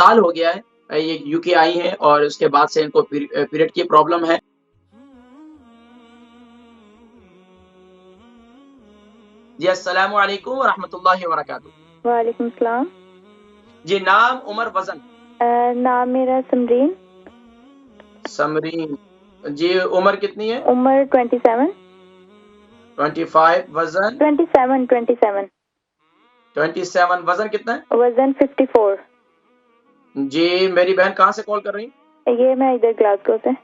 साल हो गया है ये यूके आई हैं और उसके बाद से इनको पीरियड की प्रॉब्लम है। जी, अस्सलामु अलैकुम व रहमतुल्लाहि व बरकातुहू। वालेकुम सलाम। जी, नाम, उम्र, वज़न? नाम मेरा समरीन। समरीन। जी, उम्र कितनी है? उम्र 27। 25। वज़न? 27। 27। वज़न कितना है? वज़न 54। जी, मेरी बहन कहाँ से कॉल कर रही हैं? ये मैं इधर ग्लासगो से।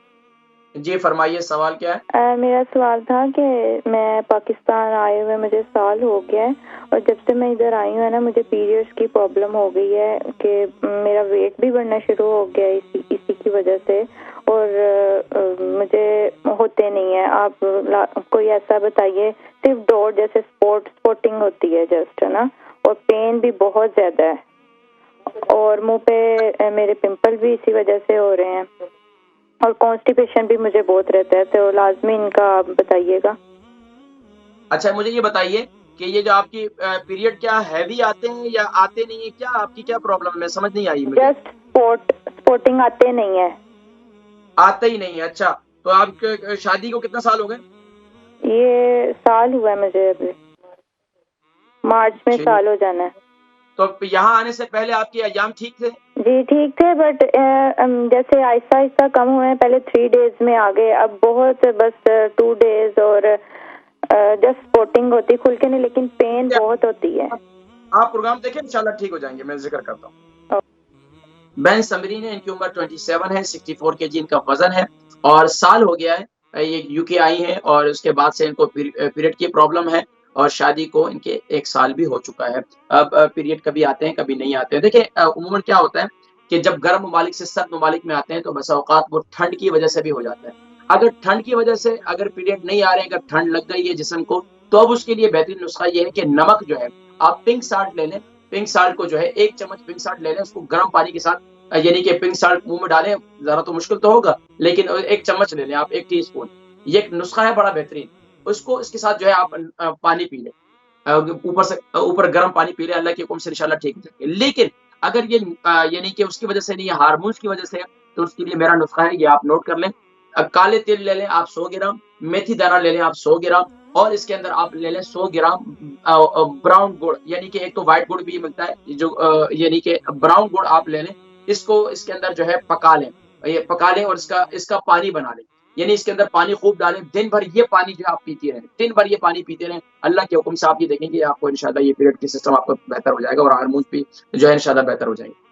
जी, फरमाइए, सवाल क्या है? मेरा सवाल था कि मैं पाकिस्तान आए हुए मुझे साल हो गया है और जब से मैं इधर आई हूँ ना मुझे पीरियड्स की प्रॉब्लम हो गई है कि मेरा वेट भी बढ़ना शुरू हो गया है इसी की वजह से और मुझे होते नहीं है। आप कोई ऐसा बताइए, सिर्फ डॉट जैसे स्पोर्टिंग होती है जस्ट, है ना, और पेन भी बहुत ज़्यादा है और मुंह पे मेरे पिंपल भी इसी वजह से हो रहे हैं और कॉन्स्टिपेशन भी मुझे बहुत रहता है, तो लाजमी इनका आप बताइएगा। अच्छा, मुझे ये बताइए कि ये जो आपकी पीरियड क्या हैवी आते हैं या आते नहीं है? क्या आपकी क्या प्रॉब्लम है? मैं समझ नहीं आई मुझे। जस्ट स्पोर्टिंग आते नहीं है। आते ही नहीं है। अच्छा, तो आपके शादी को कितना साल हो गए? ये साल हुआ है मुझे, अभी मार्च में साल हो जाना है। तो यहाँ आने से पहले आपके अय्याम ठीक थे? जी ठीक थे, बट जैसे आहिस्ता आहिस्ता कम हुए हैं। पहले 3 डेज में आ गए, अब बहुत बस 2 डेज और जस्ट स्पोर्टिंग होती, खुल के नहीं, लेकिन पेन बहुत होती है। आप प्रोग्राम देखें, इंशाल्लाह ठीक हो जाएंगे। मैं जिक्र करता हूँ। बहन समरीन है, इनकी उम्र 27 है, 64 केजी इनका वजन है और साल हो गया है ये यूके आई हैं और उसके बाद से इनको पीरियड की प्रॉब्लम है और शादी को इनके 1 साल भी हो चुका है। अब पीरियड कभी आते हैं, कभी नहीं आते हैं। देखिए उमूमन क्या होता है कि जब गर्म ममालिक से सर्द ममालिक में आते हैं तो बसा औकात वो ठंड की वजह से भी हो जाता है। अगर ठंड की वजह से अगर पीरियड नहीं आ रहे हैं, अगर ठंड लग गई है जिस्म को, तो अब उसके लिए बेहतरीन नुस्खा ये है कि नमक जो है, आप पिंक साल्ट ले लें। पिंक साल्ट को जो है 1 चम्मच पिंक साल्ट ले लें, उसको गर्म पानी के साथ यानी कि पिंक साल्ट मुँह में डालें, ज़रा तो मुश्किल तो होगा, लेकिन 1 चम्मच ले लें आप, 1 टीस्पून। ये एक नुस्खा है बड़ा बेहतरीन। उसको इसके साथ जो है आप पानी पी लें। ऊपर गर्म पानी पी लें, अल्लाह के हुक्म से इंशाल्लाह ठीक हो जाएँगे। लेकिन अगर ये यानी कि उसकी वजह से नहीं है, हार्मोन्स की वजह से है, तो उसके लिए मेरा नुस्खा है, ये आप नोट कर लें। काले तिल ले लें आप 100 ग्राम, मेथी दाना ले लें आप 100 ग्राम और इसके अंदर आप ले लें 100 ग्राम ब्राउन गुड़, यानी कि एक तो व्हाइट गुड़ भी मिलता है, जो यानी कि ब्राउन गुड़ आप ले लें। इसको इसके अंदर जो है पका लें, ये पका लें और इसका पानी बना लें। यानी इसके अंदर पानी खूब डालें, दिन भर ये पानी जो है आप पीते रहें, दिन भर ये पानी पीते रहें। अल्लाह के हुक्म से आप ये देखेंगे आपको इंशाल्लाह ये पीरियड की सिस्टम आपका बेहतर हो जाएगा और हार्मोन्स भी जो है इंशाल्लाह बेहतर हो जाएँगे।